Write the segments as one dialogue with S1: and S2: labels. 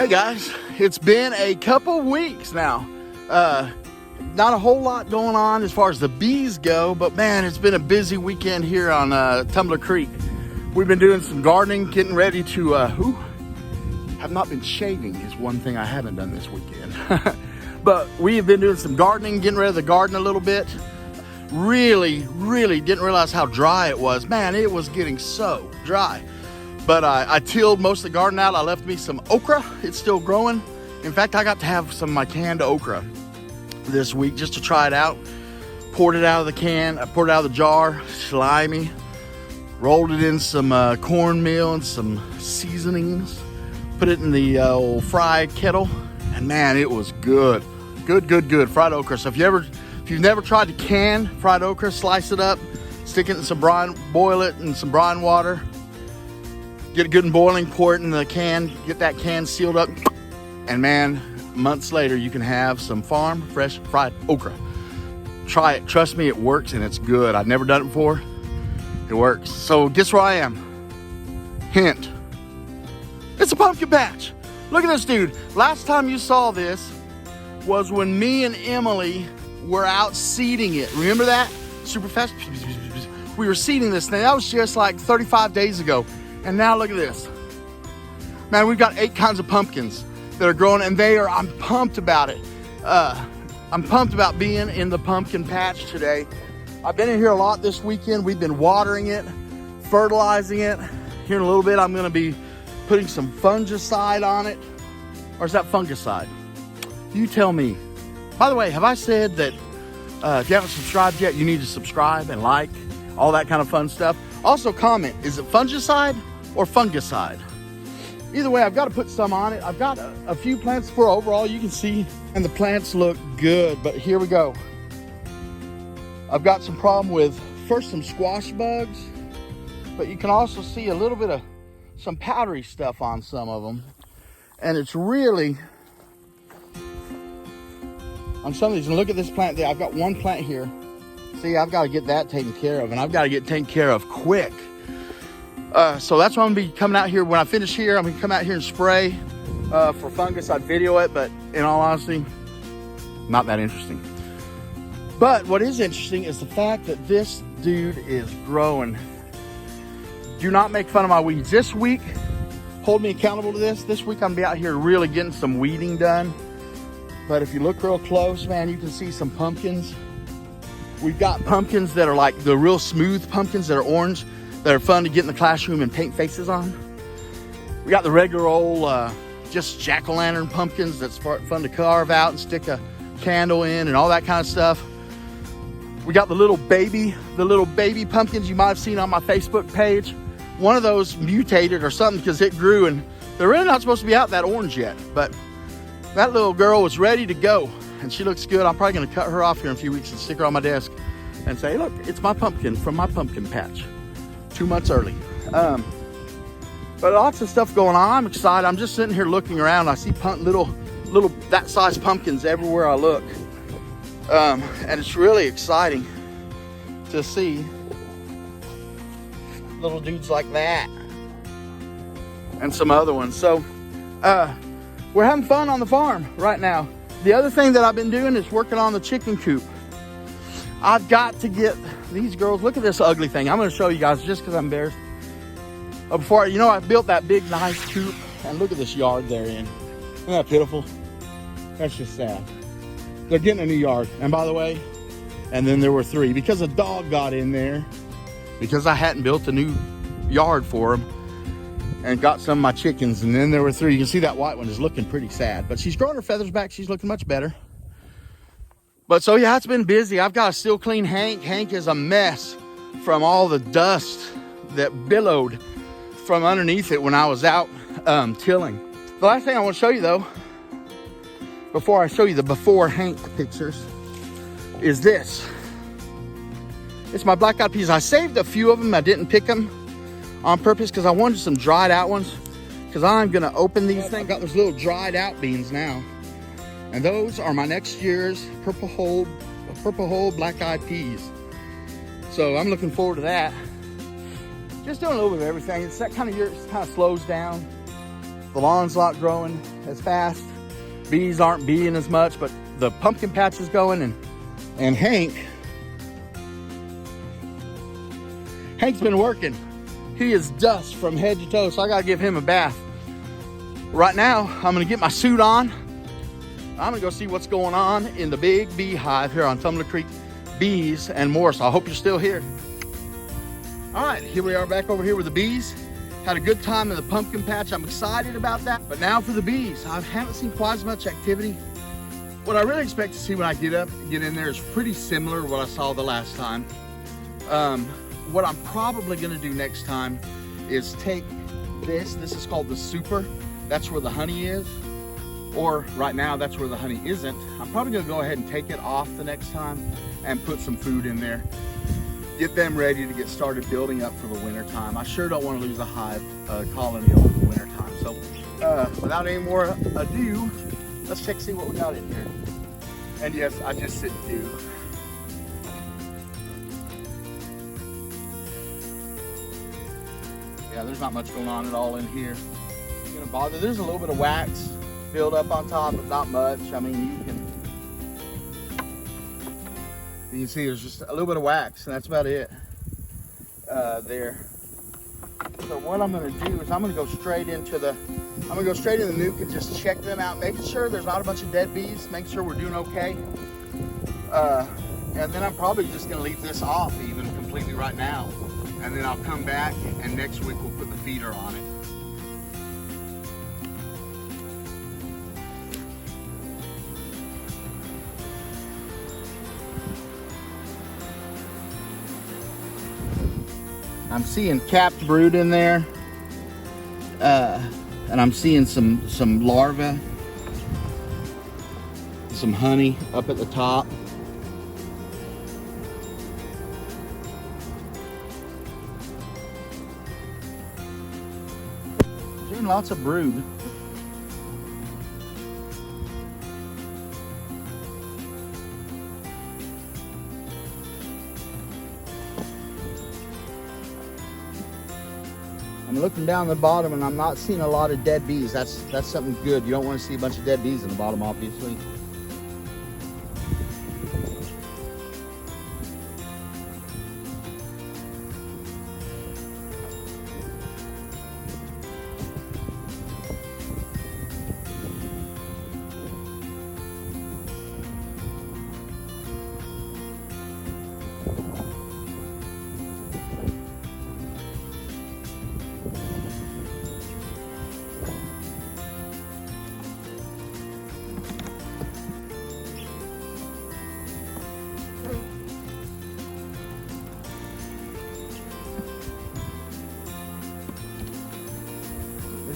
S1: Hey guys, it's been a couple weeks now. Not a whole lot going on as far as the bees go, but man, it's been a busy weekend here on Tumbler Creek. We've been doing some gardening, getting ready to, have not been shaving is one thing I haven't done this weekend. But we have been doing some gardening, getting rid of the garden a little bit. Really didn't realize how dry it was. Man, it was getting so dry. But I tilled most of the garden out. I left me some okra. It's still growing. In fact, I got to have some of my canned okra this week just to try it out. Poured it out of the can. I poured it out of the jar, slimy. Rolled it in some cornmeal and some seasonings. Put it in the old fry kettle. And man, it was good. Good fried okra. So if you've never tried to can fried okra, slice it up, stick it in some brine, boil it in some brine water. Get it good and boiling, pour it in the can, get that can sealed up, and man, months later you can have some farm fresh fried okra. Try it, trust me, it works and it's good. I've never done it before, it works. So guess where I am? Hint, it's a pumpkin patch. Look at this dude. Last time you saw this was when me and Emily were out seeding it. Remember that? Super fast. We were seeding this thing. That was just like 35 days ago. And now look at this. Man, we've got 8 kinds of pumpkins that are growing, and I'm pumped about it. I'm pumped about being in the pumpkin patch today. I've been in here a lot this weekend. We've been watering it, fertilizing it. Here in a little bit, I'm gonna be putting some fungicide on it. Or is that fungicide? You tell me. By the way, have I said that if you haven't subscribed yet, you need to subscribe and like, all that kind of fun stuff. Also comment, is it fungicide or fungicide? Either way, I've got to put some on it. I've got a few plants for overall, you can see, and the plants look good, but here we go. I've got some problem with, first, some squash bugs, but you can also see a little bit of some powdery stuff on some of them. And it's really, on some of these, and look at this plant there. I've got one plant here. See, I've got to get that taken care of, and I've got to get taken care of quick. So that's why I'm going to be coming out here. When I finish here, I'm going to come out here and spray for fungus. I'd video it, but in all honesty, not that interesting. But what is interesting is the fact that this dude is growing. Do not make fun of my weeds. This week, hold me accountable to this. This week, I'm going to be out here really getting some weeding done. But if you look real close, man, you can see some pumpkins. We've got pumpkins that are like the real smooth pumpkins that are orange, that are fun to get in the classroom and paint faces on. We got the regular old, just jack-o'-lantern pumpkins that's fun to carve out and stick a candle in and all that kind of stuff. We got the little baby pumpkins you might have seen on my Facebook page. One of those mutated or something because it grew, and they're really not supposed to be out that orange yet, but that little girl was ready to go. And she looks good. I'm probably going to cut her off here in a few weeks and stick her on my desk and say, look, it's my pumpkin from my pumpkin patch. 2 months early. But lots of stuff going on. I'm excited. I'm just sitting here looking around. I see little that size pumpkins everywhere I look. And it's really exciting to see little dudes like that and some other ones. So we're having fun on the farm right now. The other thing that I've been doing is working on the chicken coop. I've got to get these girls, look at this ugly thing. I'm going to show you guys just because I'm embarrassed. I built that big, nice coop, and look at this yard they're in. Isn't that pitiful? That's just sad. They're getting a new yard. And by the way, and then there were 3 because a dog got in there because I hadn't built a new yard for them and got some of my chickens. And then there were 3. You can see that white one is looking pretty sad, but she's growing her feathers back. She's looking much better. But so yeah, it's been busy. I've got to still clean Hank. Hank is a mess from all the dust that billowed from underneath it when I was out tilling. The last thing I want to show you though, before I show you the before Hank pictures, is this. It's my black-eyed peas. I saved a few of them. I didn't pick them on purpose because I wanted some dried out ones, because I'm going to open these things. I've got those little dried out beans now. And those are my next year's purple hull black-eyed peas. So I'm looking forward to that. Just doing a little bit of everything. It's that kind of year, it kind of slows down. The lawn's not growing as fast. Bees aren't being as much, but the pumpkin patch is going, and Hank's been working. He is dust from head to toe, so I gotta give him a bath. Right now, I'm gonna get my suit on. I'm gonna go see what's going on in the big beehive here on Tumbler Creek. Bees and more, so I hope you're still here. All right, here we are back over here with the bees. Had a good time in the pumpkin patch. I'm excited about that. But now for the bees. I haven't seen quite as much activity. What I really expect to see when I get in there is pretty similar to what I saw the last time. What I'm probably gonna do next time is take this is called the super. That's where the honey is. Or right now, that's where the honey isn't. I'm probably gonna go ahead and take it off the next time and put some food in there. Get them ready to get started building up for the winter time. I sure don't want to lose a hive colony over the winter time. So without any more ado, let's check see what we got in here. And yes, I just said do. Yeah, there's not much going on at all in here. It's gonna bother. There's a little bit of wax filled up on top, but not much. I mean, you can see there's just a little bit of wax, and that's about it there. So what I'm going to do is I'm going to go straight into the nuke and just check them out, making sure there's not a bunch of dead bees, make sure we're doing okay. And then I'm probably just going to leave this off even completely right now, and then I'll come back and next week we'll put the feeder on it. I'm seeing capped brood in there, and I'm seeing some larvae, some honey up at the top. Seeing lots of brood. I'm looking down the bottom and I'm not seeing a lot of dead bees. That's something good. You don't want to see a bunch of dead bees in the bottom, obviously.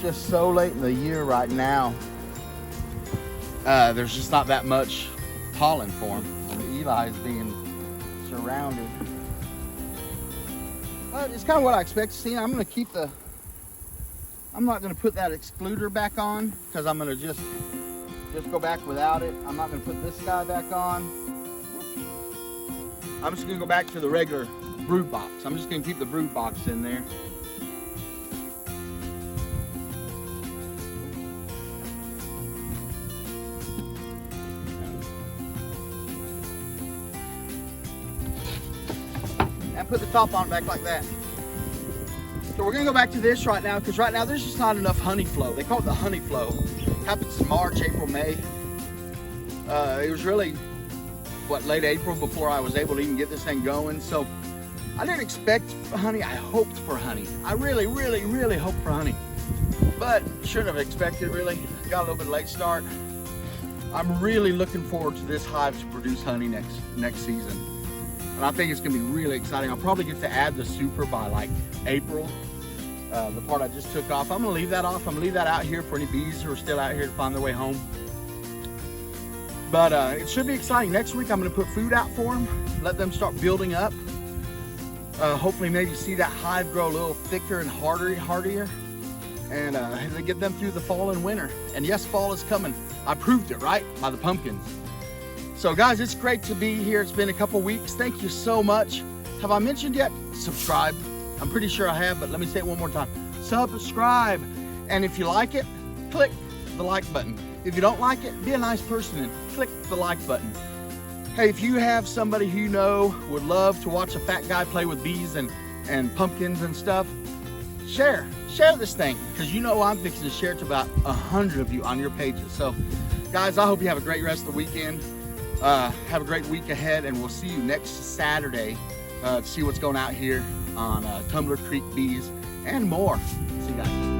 S1: Just so late in the year right now. There's just not that much pollen for him. And Eli is being surrounded. But it's kind of what I expect to see. I'm not going to put that excluder back on because I'm going to just go back without it. I'm not going to put this guy back on. I'm just going to go back to the regular brood box. I'm just going to keep the brood box in there. And put the top on it back like that. So we're gonna go back to this right now because right now there's just not enough honey flow. They call it the honey flow. It happens in March, April, May. It was really, late April before I was able to even get this thing going. So I didn't expect honey. I hoped for honey. I really, really, really hoped for honey. But shouldn't have expected really. Got a little bit late start. I'm really looking forward to this hive to produce honey next season. And I think it's gonna be really exciting. I'll probably get to add the super by like April. The part I just took off, I'm gonna leave that off. I'm gonna leave that out here for any bees who are still out here to find their way home. But it should be exciting. Next week, I'm gonna put food out for them, let them start building up. Hopefully maybe see that hive grow a little thicker and hardier. And get them through the fall and winter. And yes, fall is coming. I proved it, right? By the pumpkins. So guys, it's great to be here. It's been a couple weeks. Thank you so much. Have I mentioned yet? Subscribe. I'm pretty sure I have, but let me say it one more time. Subscribe. And if you like it, click the like button. If you don't like it, be a nice person and click the like button. Hey, if you have somebody who you know would love to watch a fat guy play with bees and pumpkins and stuff, share this thing, because you know I'm fixing to share it to about 100 of you on your pages. So guys, I hope you have a great rest of the weekend. Have a great week ahead, and we'll see you next Saturday to see what's going out here on Tumbler Creek bees and more. See you guys.